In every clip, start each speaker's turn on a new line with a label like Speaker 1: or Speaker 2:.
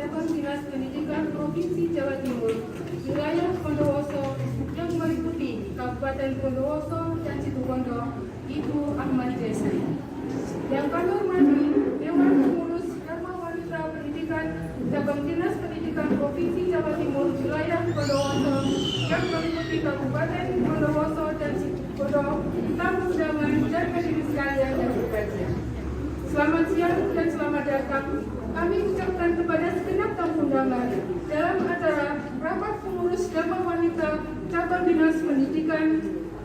Speaker 1: Cabang Dinas Pendidikan Provinsi Jawa Timur, wilayah Bondowoso yang meliputi Kabupaten Bondowoso dan Situbondo, Ibu Ahmad Desa. Yang kami hormati Dewan Pengurus Dharma Wanita Pendidikan Cabang Dinas Pendidikan Provinsi Jawa Timur, wilayah Bondowoso yang meliputi Kabupaten Bondowoso dan Situbondo, tamu undangan dan hadirin sekalian yang berbahagia. Selamat siang dan selamat datang. Kami ucapkan kepada segenap tamu undangan dalam acara Rapat Pengurus Dharma Wanita Cabang Dinas Pendidikan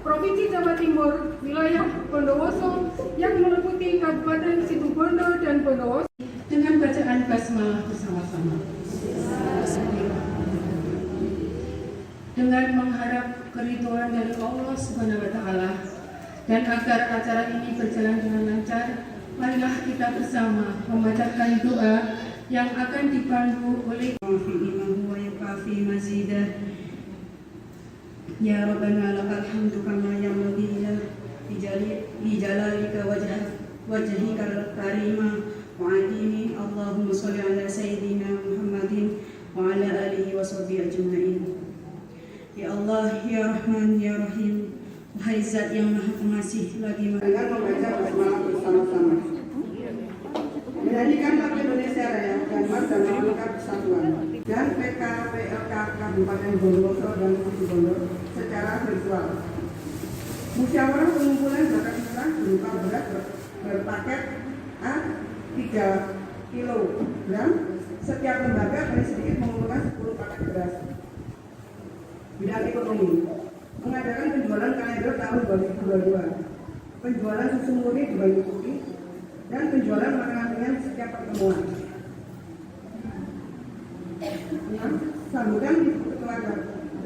Speaker 1: Provinsi Jawa Timur, wilayah Bondowoso yang meliputi Kabupaten Situbondo dan Bondowoso dengan bacaan basmalah bersama-sama. Dengan mengharap keridhaan dari Allah Subhanahu wa Ta'ala dan agar acara ini berjalan dengan lancar, marilah kita bersama membacakan doa yang akan dipandu oleh Ya Rabbana lakal hamdu kama yanbaghi li jalalika wajhikal karima wa adimi. Allahumma sholli ala sayyidina Muhammadin wa ala alihi wa sahbihi ajma'in. Ya Allah, ya Rahman, ya Rahim, wahai Zat yang Maha Pengasih lagi
Speaker 2: dengan membaca basmalah bersama-sama. Menyanyikan lagu Indonesia Raya dan Marga Merdeka Persatuan dan PKPLK Kabupaten Bondowoso dan Situbondo secara virtual. Musyawarah pengumpulan zakat fitrah berupa beras berpaket A 3 kg. Setiap lembaga paling sedikit mengumpulkan 10 paket beras. Bidang ekonomi mengadakan penjualan kalender tahun 2022, penjualan susu murni di Banyu Putih, dan penjualan makanan ringan setiap pertemuan. Sambutan Ibu Ketua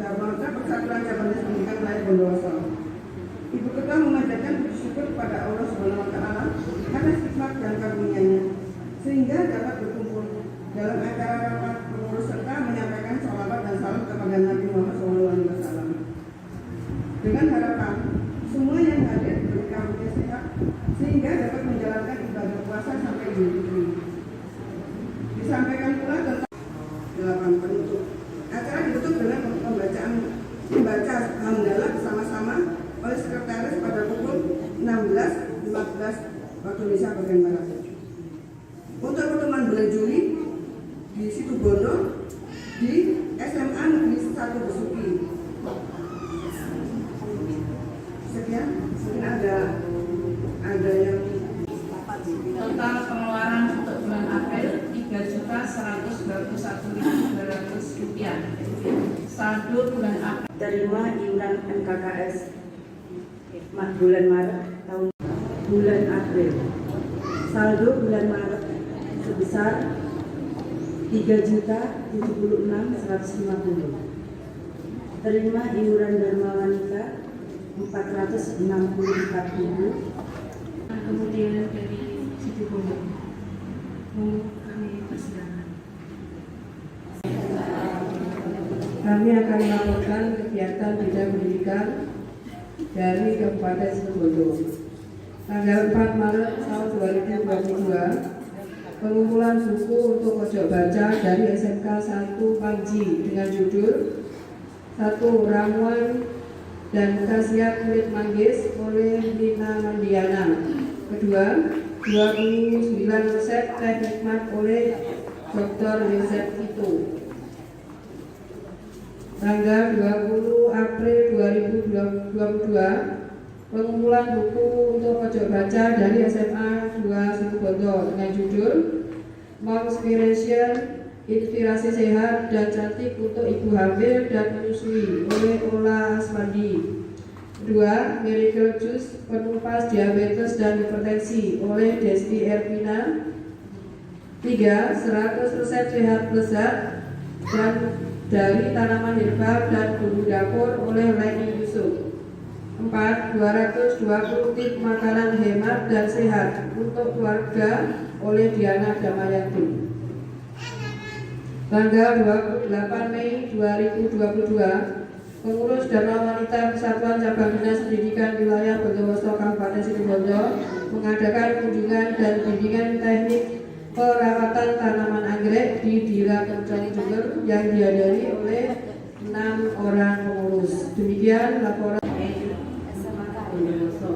Speaker 2: Dharma Persatuan Cabang Dinas Pendidikan Wilayah Bondowoso. Ibu Ketua memanjatkan puji syukur kepada Allah Subhanahu wa Ta'ala atas hikmat dan karunia-Nya sehingga dapat berkumpul dalam acara rapat pengurus serta menyampaikan sholawat dan salam kepada Nabi Muhammad SAW. Dengan harapan semua yang hadir diberi karunia sehat sehingga dapat menjalankan ibadah puasa sampai Idul Fitri. Disampaikan pula tentang 8 penutup. Acara ditutup dengan membaca hamdalah bersama-sama oleh sekretaris pada pukul 16.15 waktu Indonesia bagian barat. Untuk pertemuan menerima iuran MKKS bulan Maret tahun bulan April. Saldo bulan Maret sebesar 3.076.150. Terima iuran Dharma Wanita 464.000.
Speaker 1: Kemudian dari Situ Bondo kami persilakan.
Speaker 2: Kami akan melaporkan kegiatan bidang pendidikan dari Kabupaten Situbondo. Tanggal 4 Maret tahun 2022, pengumpulan buku untuk pojok baca dari SMK 1 Panji dengan judul 1 Ramuan dan Khasiat Kulit Manggis oleh Lina Mandiana. Kedua, 29 resep teh nikmat oleh Dr. Yosef Tito. Tanggal 20 April 2022, pengumpulan buku untuk pojok baca dari SMA 2 Situbondo dengan judul Momspiration, Inspirasi Sehat dan Cantik untuk Ibu Hamil dan Menyusui oleh Ola Asmandi. Kedua, Miracle Juice, penumpas diabetes dan hipertensi oleh Desti Ervina. 3. 100 resep sehat lezat dan dari tanaman herbal dan bumbu dapur oleh Leni Yusuf. 4. 220 tip makanan hemat dan sehat untuk keluarga oleh Diana Damayanti. Tanggal 28 Mei 2022, pengurus Dharma Wanita Kesatuan Cabang Dinas Pendidikan Wilayah Bondowoso Kabupaten Situbondo mengadakan kunjungan dan bimbingan teknik perawatan tanaman anggrek di Dira Kencani Jember yang dihadiri oleh 6 orang pengurus. Demikian laporan Bondowoso.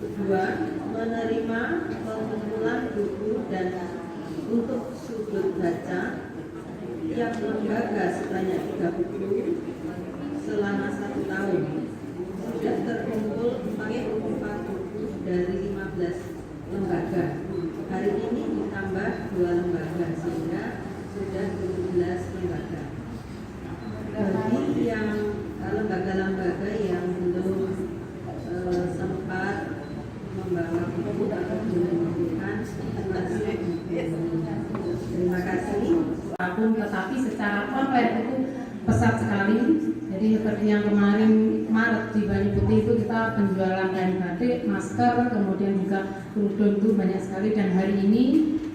Speaker 2: Kedua, menerima pengumpulan buku dan untuk sudut baca tiap lembaga sebanyak 3 buku selama 1 tahun. Sudah terkumpul 44 buku dari 15 lembaga. Hari ini ditambah 2 lembaga sehingga sudah 17 lembaga. Bagi yang lembaga-lembaga yang belum sempat membawa buku atau belum mengumpulkan, terima kasih.
Speaker 1: Tetapi secara online itu pesat sekali. Jadi seperti yang kemarin Maret di Bani Putih itu kita penjualan kain batik, masker, kemudian juga kerudung itu banyak sekali. Dan hari ini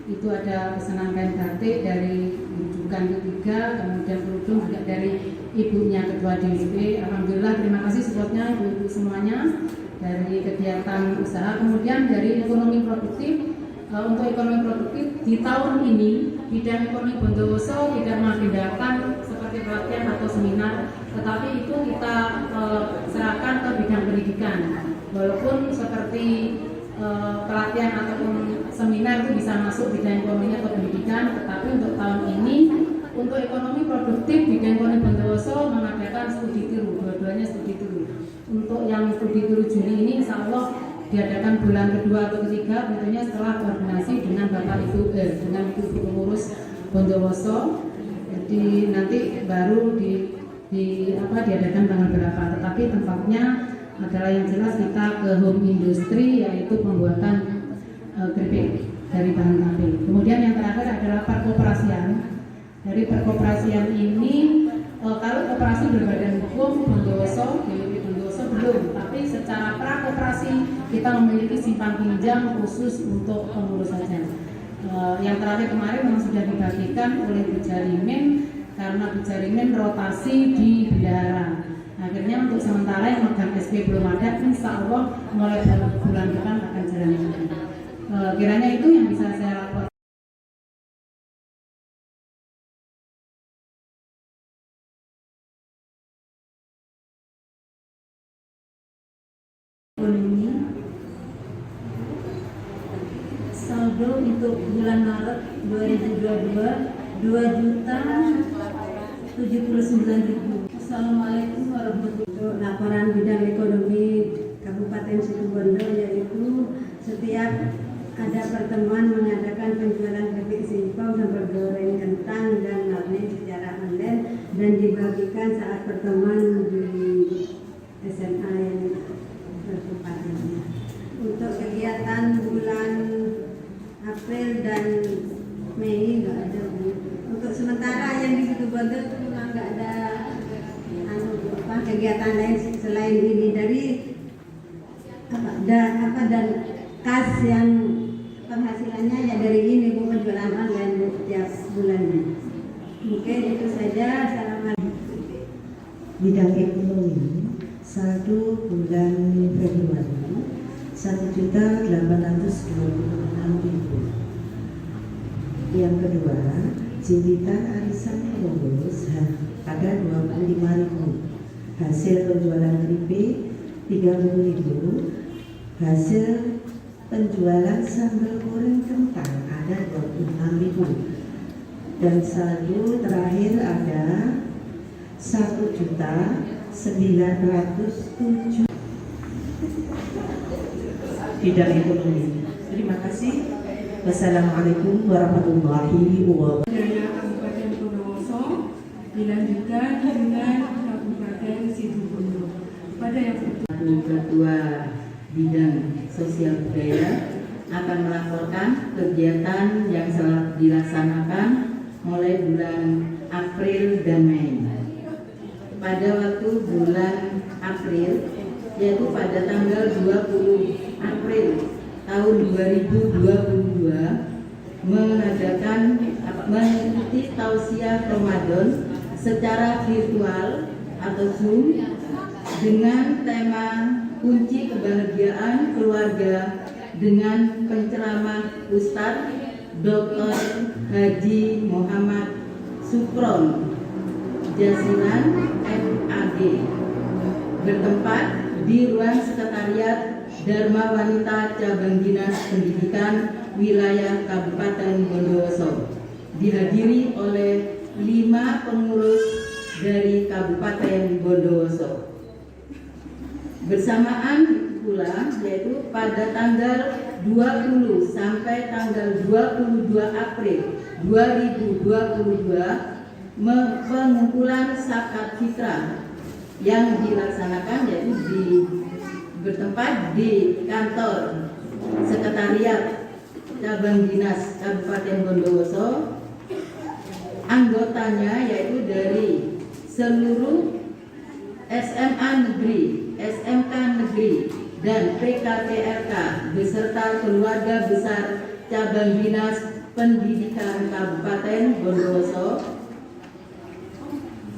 Speaker 1: itu ada pesanan kain batik dari rujukan ketiga, kemudian kerudung juga dari ibunya ketua DSP. Alhamdulillah, terima kasih supportnya ibu-ibu semuanya dari kegiatan usaha. Kemudian dari ekonomi produktif. Untuk ekonomi produktif di tahun ini bidang ekonomi Bondowoso tidak mengagendakan seperti pelatihan atau seminar, tetapi itu kita serahkan ke bidang pendidikan. Walaupun seperti pelatihan ataupun seminar itu bisa masuk bidang ekonomi atau pendidikan, tetapi untuk tahun ini untuk ekonomi produktif bidang ekonomi Bondowoso mengadakan studi tiru, dua-duanya studi tiru. Untuk yang studi tiru Juni ini insya Allah diadakan bulan kedua atau ketiga, tentunya setelah koordinasi dengan Bapak Ibu dengan Ibu pengurus Bondowoso. Jadi nanti baru diadakan tanggal berapa. Tetapi tempatnya adalah yang jelas kita ke home industry, yaitu pembuatan keripik dari bahan tape. Kemudian yang terakhir adalah perkoperasian. Dari perkoperasian ini kalau koperasi berbadan hukum Bondowoso, DWP Bondowoso belum, tapi secara prakoperasi kita memiliki simpan pinjam khusus untuk pengurus saja. Yang terakhir kemarin memang sudah dibagikan oleh Bujarimin karena Bujarimin rotasi di bendahara. Akhirnya untuk sementara yang megang SP belum ada, insya Allah mulai bulan depan akan jalan. Kiranya itu yang bisa saya laporkan.
Speaker 3: Ekonomi saldo untuk bulan Maret 2022 2.079.000. Assalamualaikum warahmatullahi wabarakatuh.
Speaker 2: Laporan bidang ekonomi Kabupaten Situbondo, yaitu setiap ada pertemuan mengadakan penjualan keripik singkong, sambal goreng kentang dan marmit secara online dan dibagikan saat
Speaker 4: pertemuan di SMA yang bertepatnya. Untuk kegiatan bulan April dan Mei nggak ada. Untuk sementara yang di situ Bondo itu memang nggak ada kegiatan lain selain ini dari dan kas yang penghasilannya ya dari ini Bu, penjualan online setiap bulannya. Mungkin itu saja. Assalamualaikum.
Speaker 5: Bidang ekonomi saldo bulan Februari 1.826.000. Yang kedua, jimpitan arisan bonus ada 25.000. Hasil penjualan keripik 30.000. Hasil penjualan sambal goreng kentang ada 26.000. Dan saldo terakhir ada 1.907.000. Bidang ekonomi. Terima kasih. Wassalamualaikum warahmatullahi wabarakatuh.
Speaker 1: Budaya Kabupaten Bondowoso dilanjutkan dengan Kabupaten Situbondo. Pada yang
Speaker 6: Ketua Bidang Sosial Budaya akan melaporkan kegiatan yang telah dilaksanakan mulai bulan April dan Mei. Pada waktu bulan April, yaitu pada tanggal 20 April tahun 2022, mengikuti tausiah Ramadan secara virtual atau Zoom dengan tema kunci kebahagiaan keluarga dengan penceramah Ustadz Dr. Haji Muhammad Sukron Jasilan MAG, bertempat di ruang sekretariat Dharma Wanita Cabang Dinas Pendidikan Wilayah Kabupaten Bondowoso, dihadiri oleh 5 pengurus dari Kabupaten Bondowoso. Bersamaan pula, yaitu pada tanggal 20 sampai tanggal 22 April 2022, pengumpulan zakat fitrah yang dilaksanakan yaitu bertempat di kantor sekretariat cabang dinas Kabupaten Bondowoso. Anggotanya yaitu dari seluruh SMA negeri, SMK negeri, dan PKPRK beserta keluarga besar cabang dinas pendidikan Kabupaten Bondowoso,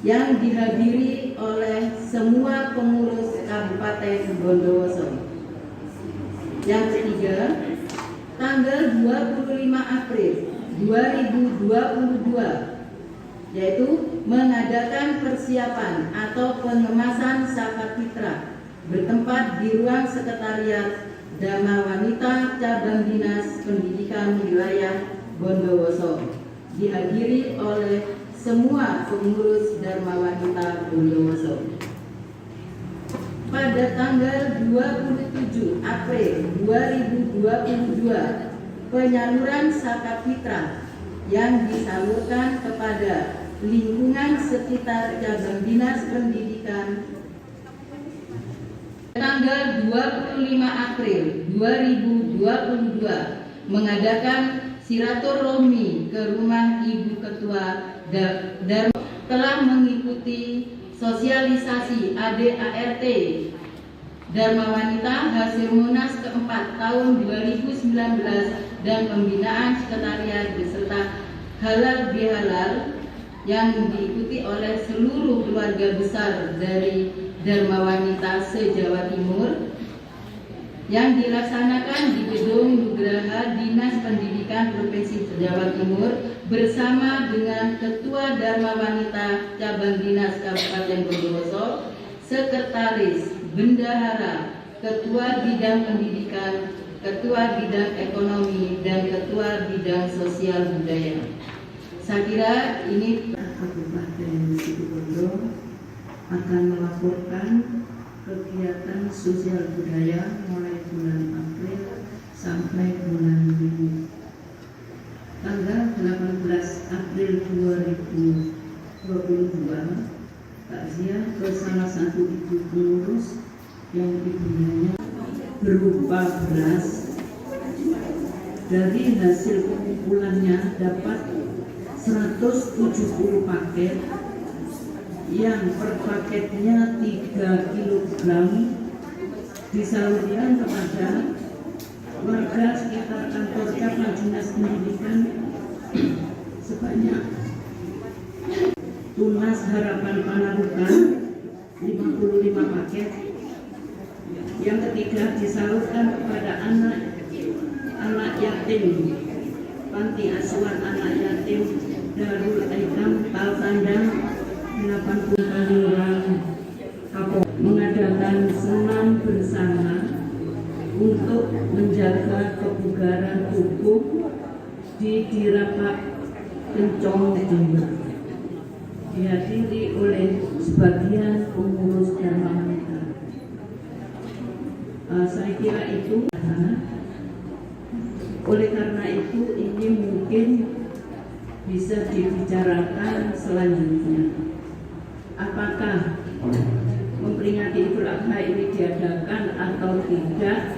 Speaker 6: yang dihadiri oleh semua pengurus Kabupaten Bondowoso. Yang ketiga, tanggal 25 April 2022, yaitu mengadakan persiapan atau pengemasan zakat fitrah bertempat di ruang sekretariat Dharma Wanita Cabang Dinas Pendidikan Wilayah Bondowoso, dihadiri oleh semua pengurus Dharma Wanita Bondowoso. Pada tanggal 27 April 2022, penyaluran zakat fitrah yang disalurkan kepada lingkungan sekitar cabang dinas pendidikan tanggal 25 April 2022 mengadakan silaturahmi ke rumah Ibu Ketua Dharma, telah mengikuti sosialisasi ADART Dharma Wanita hasil Munas keempat tahun 2019 dan pembinaan sekretariat beserta halal bihalal yang diikuti oleh seluruh keluarga besar dari Dharma Wanita se-Jawa Timur, yang dilaksanakan di Gedung Nugraha Dinas Pendidikan Provinsi Jawa Timur bersama dengan Ketua Dharma Wanita Cabang Dinas Kabupaten Bondowoso, Sekretaris, Bendahara, Ketua Bidang Pendidikan, Ketua Bidang Ekonomi, dan Ketua Bidang Sosial Budaya. Saya kira ini
Speaker 5: Kabupaten Situbondo akan melaporkan kegiatan sosial budaya mulai bulan April sampai bulan Mei. Tanggal 18 April 2022 takziah ke salah satu ibu pengurus yang diberinya berupa beras. Dari hasil pengumpulannya dapat 170 paket yang per paketnya 3 kg disalurkan kepada warga sekitar kantor cabang dinas pendidikan sebanyak Tunas Harapan Panarukan 55 paket. Yang ketiga disalurkan kepada anak yatim Panti Asuhan Anak Yatim Darul Aikam Taltandang 80 Kaliurang Kapok mengadakan senam bersama untuk menjaga kebugaran tubuh di Dirapak Kencong Jember, dihadiri oleh sebagian pengurus dan wanita. Saya kira itu. Oleh karena itu ini mungkin bisa dibicarakan selanjutnya. Apakah memperingati Idul Adha ini diadakan atau tidak?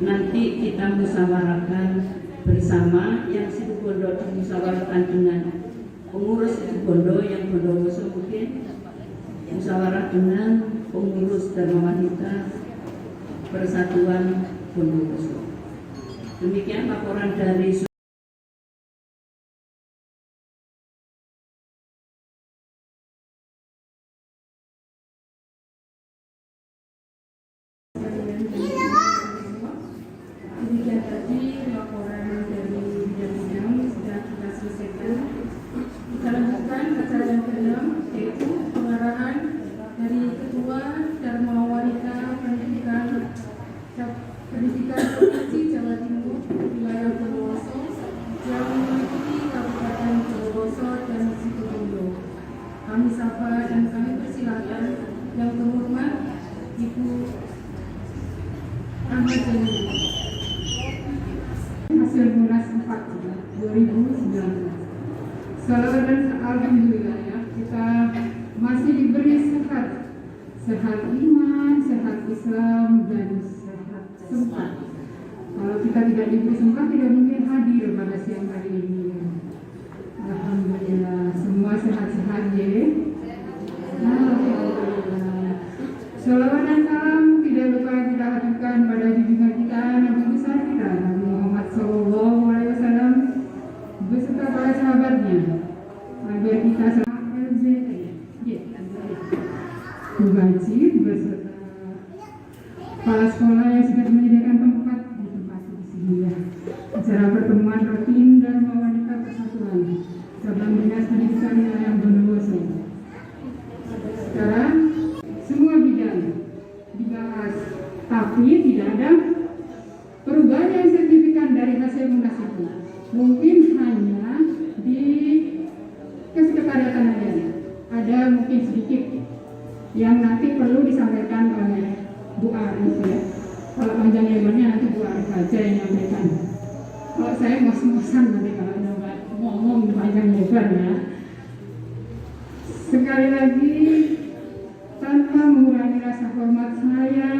Speaker 5: Nanti kita musyawarahkan bersama. Yang Situbondo dimusyawarahkan dengan pengurus Situbondo, yang Bondowoso mungkin musyawarah dengan pengurus Dharma Wanita Persatuan Bondowoso. Demikian laporan dari
Speaker 1: demikian tadi laporan dari bidang-bidang sudah kita selesaikan. Kita lanjutkan acara yang ke-6, yaitu pengarahan dari Ketua Dharma Wanita Pendidikan Provinsi Jawa Timur wilayah Bondowoso yang meliputi Kabupaten Bondowoso dan Situbondo. Kami sapa dan kami persilakan yang terhormat Ibu Ahmad Zaini. Hasil Munas 4 2019. Salawat dan alhamdulillah ya, kita masih diberi sehat iman, sehat Islam, dan sehat sempat. Kalau kita tidak diberi sempat, tidak mungkin hadir pada siang hari ini. Alhamdulillah, semua sehat-sehat ya. Alhamdulillah. Salawat dan salam tidak lupa kita haturkan pada junjungan kita, Nabi besar kita, Nabi Muhammad SAW, beserta para sahabatnya, agar kita selamat wajib beserta kepala sekolah yang sudah menyediakan tempat di tempat di sini ya. Acara pertemuan rutin Dharma Wanita Persatuan Cabang Dinas Pendidikan Wilayah Bondowoso. Sekarang semua bidang dibahas, tapi tidak ada perubahan yang signifikan dari hasil munas itu. Mungkin hanya di kesekretariatan aja. Ada mungkin sedikit yang nanti perlu disampaikan oleh Bu Arif ya. Kalau panjang lebarnya nanti Bu Arif aja yang menyampaikan. Kalau saya ngos-ngosan nanti kalau ngomong panjang lebar ya. Sekali lagi tanpa mengurangi rasa hormat saya,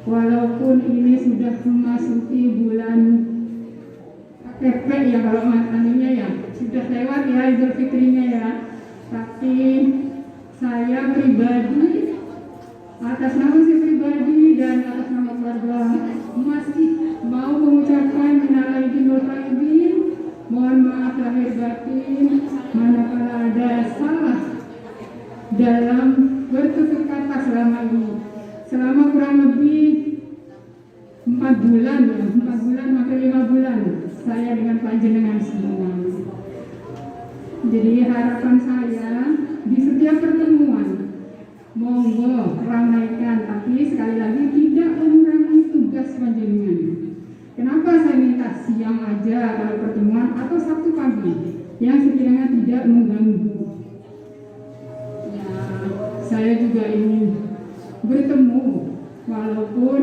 Speaker 1: walaupun ini sudah memasuki bulan Kepek ya, kalau anunya ya sudah lewat ya Idul Fitrinya ya, tapi saya pribadi atas nama saya pribadi dan atas nama keluarga masih mau mengucapkan minal aidin wal faizin, mohon maaf lahir batin manakala ada salah dalam bertutur kata selama ini, selama kurang lebih 4 bulan ya, 4 bulan sampai 5 bulan saya dengan panjenengan semua. Jadi harapan saya di setiap pertemuan monggo ramaikan, tapi sekali lagi tidak mengurangi tugas panjenengan. Kenapa saya minta siang aja kalau pertemuan atau Sabtu pagi yang sekiranya tidak mengganggu. Ya, saya juga ingin bertemu walaupun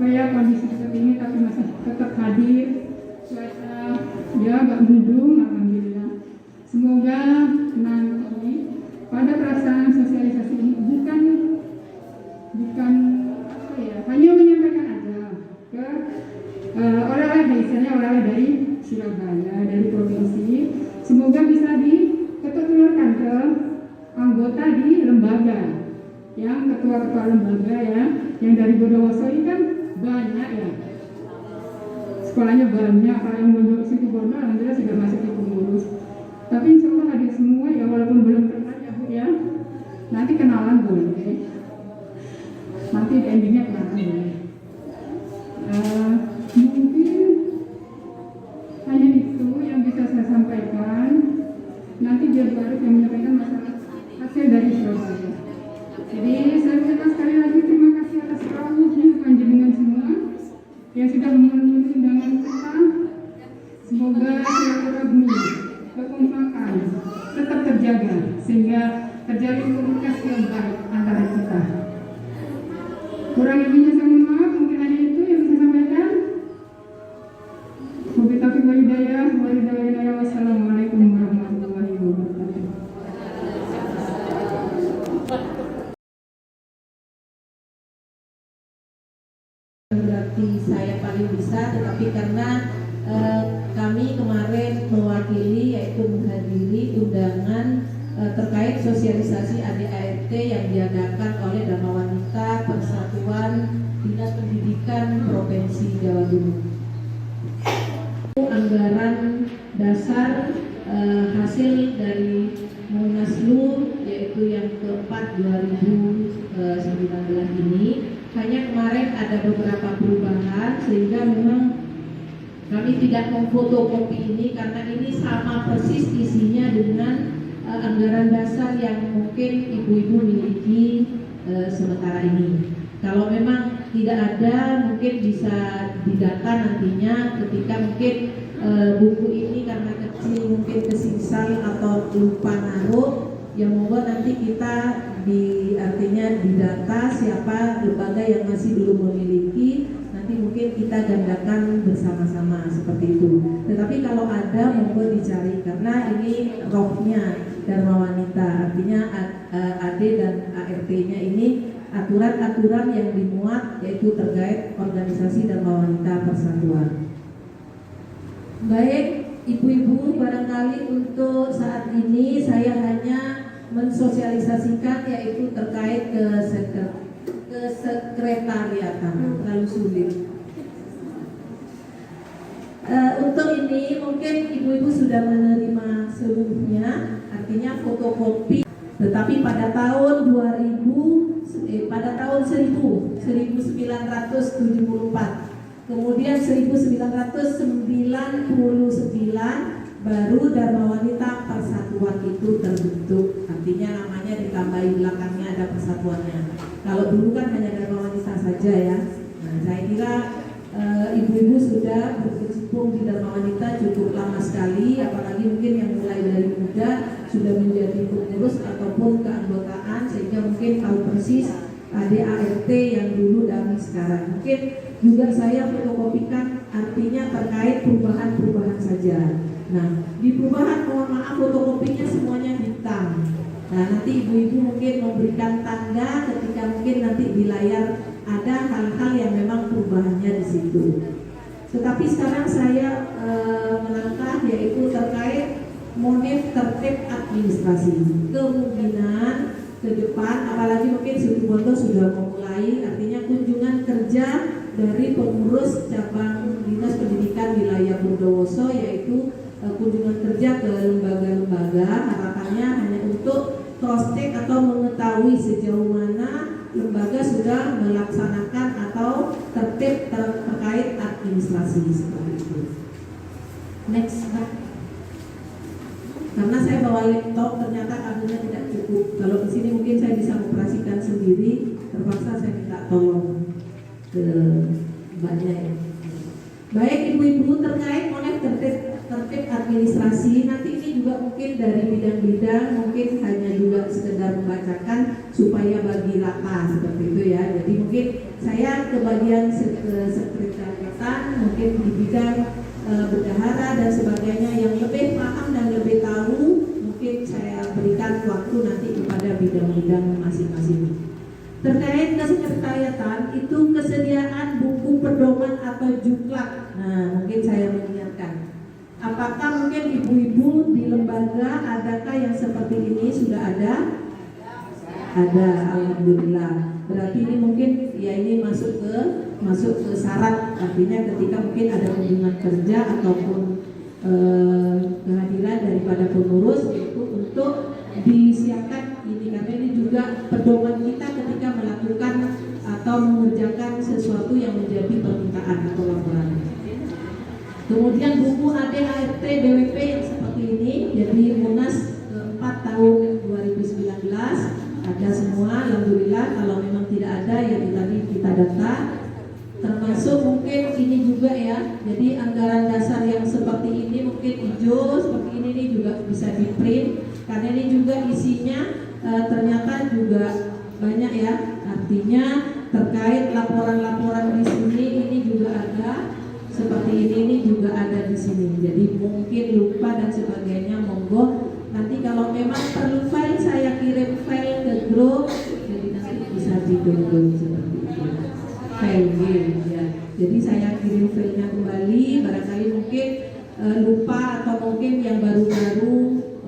Speaker 1: kondisi seperti ini, tapi masih tetap hadir. Cuaca ya agak mendung, alhamdulillah. Semoga nanti ada pelaksanaan sosialisasi ini bukan apa ya, hanya menyampaikan aja ke oleh-oleh, misalnya oleh-oleh dari Surabaya, dari provinsi, semoga bisa diketuk-telurkan ke anggota di lembaga, yang ketua-ketua lembaga ya, yang dari Bondowoso ini kan banyak ya, sekolahnya banyak, kalau yang Bondo situ Bondo alhamdulillah sudah masuk di pengurus, tapi insya Allah hadir semua ya, walaupun belum kenal ya Bu ya, nanti kenalan boleh, nanti endingnya kenalan boleh. Mungkin hanya itu yang bisa saya sampaikan. Nanti biar baru yang menyampaikan masalah hasil dari Surabaya. Jadi saya ucapkan sekali lagi terima kasih atas rawuhnya panjenengan semua yang sudah memenuhi undangan kita. Semoga silaturahmi, kekompakan tetap terjaga sehingga terjalin komunikasi yang baik antara kita. Kurang lebihnya saya mohon maaf, mungkin hanya itu yang saya sampaikan. Wabillahi walhidayah, wassalamualaikum warahmatullahi wabarakatuh.
Speaker 6: Berarti saya paling bisa, tetapi karena kami kemarin mewakili yaitu menghadiri undangan terkait sosialisasi ADART yang diadakan oleh Dharma Wanita Persatuan Dinas Pendidikan Provinsi Jawa Timur. Anggaran dasar hasil dari Munaslup yaitu yang keempat 2019 ini, hanya kemarin ada beberapa perubahan sehingga memang kami tidak memfotokopi ini karena ini sama persis isinya dengan anggaran dasar yang mungkin ibu-ibu miliki sementara ini. Kalau memang tidak ada, mungkin bisa didata nantinya ketika mungkin buku ini karena kecil mungkin kesisal atau lupa naruh, yang mohon nanti kita artinya didata siapa lembaga yang masih belum memiliki, nanti mungkin kita gandakan bersama-sama seperti itu. Tetapi kalau ada mohon dicari karena ini rohnya Dharma Wanita, artinya AD dan ART-nya ini aturan-aturan yang dimuat yaitu terkait organisasi Dharma Wanita Persatuan. Baik, ibu-ibu, barangkali untuk saat ini saya hanya mensosialisasikan yaitu terkait ke sekretariatan, terlalu sulit. Untuk ini mungkin ibu-ibu sudah menerima seluruhnya, artinya fotokopi. Tetapi pada tahun 1974, kemudian 1999 baru Dharma Wanita Persatuan itu terbentuk. Artinya namanya ditambahi belakangnya ada persatuannya. Kalau dulu kan hanya Dharma Wanita saja ya. Nah, saya kira ibu-ibu sudah berkecimpung di Dharma Wanita cukup lama sekali, apalagi mungkin yang mulai dari muda sudah menjadi pengurus ataupun keanggotaan sehingga mungkin tahu persis ADART yang dulu dan sekarang. Mungkin juga saya fotokopikan artinya terkait perubahan-perubahan saja. Nah, di perubahan mohon maaf fotokopinya semuanya hitam. Nah, nanti ibu-ibu mungkin memberikan tanda ketika mungkin nanti di layar ada hal-hal yang memang perubahannya di situ. Tetapi sekarang saya melangkah yaitu terkait monif tertib administrasi. Kemungkinan ke depan, apalagi mungkin Situ Bondo sudah memulai, artinya kunjungan kerja dari pengurus cabang Dinas Pendidikan wilayah Bondowoso, yaitu kunjungan kerja ke lembaga-lembaga, harapannya hanya untuk cross check atau mengetahui sejauh mana lembaga sudah melaksanakan atau tertib terkait administrasi seperti itu. Next, karena saya bawa laptop ternyata kabelnya tidak cukup. Kalau di sini mungkin saya bisa operasikan sendiri, terpaksa saya minta tolong ke mbaknya ya. Baik ibu-ibu, terkait monef tertib administrasi, nanti ini juga mungkin dari bidang-bidang mungkin hanya juga sekedar membacakan supaya bagi rata seperti itu ya. Jadi mungkin saya ke bagian sekretariatan, mungkin di bidang bendahara dan sebagainya yang lebih paham dan lebih tahu, mungkin saya berikan waktu nanti kepada saya Tan, itu kesediaan buku pedoman atau juklak. Nah, mungkin saya mengingatkan. Apakah mungkin ibu-ibu di lembaga adakah yang seperti ini sudah ada? Ada, alhamdulillah. Berarti ini mungkin ya ini masuk ke syarat, artinya ketika mungkin ada kunjungan kerja ataupun kehadiran daripada pengurus itu untuk disiapkan ini, karena ini juga pedoman kita ketika melakukan atau mengerjakan sesuatu yang menjadi permintaan atau laporan. Kemudian buku ADART DWP yang seperti ini, jadi Munas ke-4 tahun 2019 ada semua, alhamdulillah. Kalau memang tidak ada ya tadi kita data. Termasuk mungkin ini juga ya, jadi anggaran dasar yang seperti ini mungkin hijau seperti ini juga bisa di print, karena ini juga isinya ternyata juga banyak ya, artinya terkait laporan-laporan di sini ini juga ada, seperti ini juga ada di sini. Jadi mungkin lupa dan sebagainya, monggo nanti kalau memang perlu file saya kirim file ke grup, jadi nanti bisa di-download seperti itu. File ya. Jadi saya kirim filenya kembali, barangkali mungkin lupa atau mungkin yang baru-baru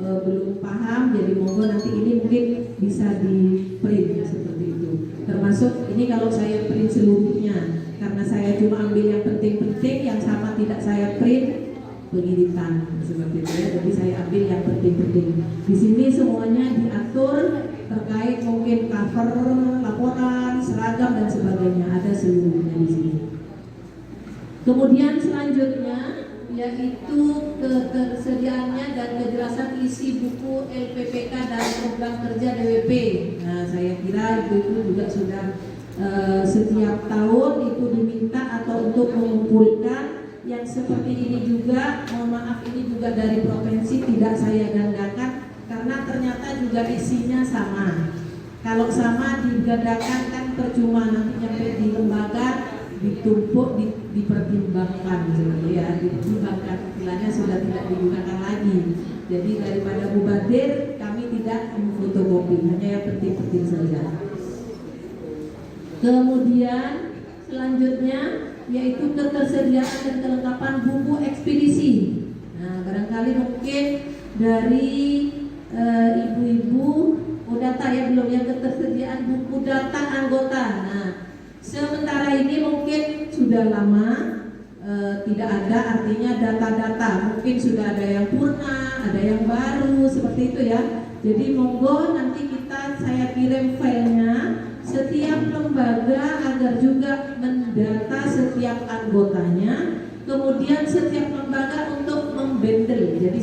Speaker 6: belum paham, jadi monggo nanti ini mungkin bisa di print seperti itu. Termasuk ini kalau saya print seluruhnya, karena saya cuma ambil yang penting-penting, yang sama tidak saya print pengiritan seperti itu ya. Jadi saya ambil yang penting-penting. Di sini semuanya diatur terkait mungkin cover, laporan, seragam dan sebagainya, ada seluruhnya di sini. Kemudian selanjutnya yaitu ketersediaannya dan kejelasan isi buku LPPK dan program kerja DWP. Nah, saya kira itu juga sudah setiap tahun itu diminta atau untuk mengumpulkan yang seperti ini juga. Mohon maaf, ini juga dari provinsi, tidak saya gandakan karena ternyata juga isinya sama. Kalau sama digandakan kan percuma, nanti nyampe di lembaga ditumpuk, dipertimbangkan gitu ya, ditimbangkan, istilahnya sudah tidak digunakan lagi. Jadi daripada mubadir kami tidak memfotokopi, hanya yang penting-penting saja. Kemudian selanjutnya yaitu ketersediaan dan kelengkapan buku ekspedisi. Nah, barangkali mungkin dari ibu-ibu data ya belum, yang ketersediaan buku data anggota. Nah, sementara ini mungkin sudah lama tidak ada, artinya data-data mungkin sudah ada yang purna, ada yang baru seperti itu ya. Jadi monggo nanti saya kirim filenya setiap lembaga agar juga mendata setiap anggotanya, kemudian setiap lembaga untuk membandel. Jadi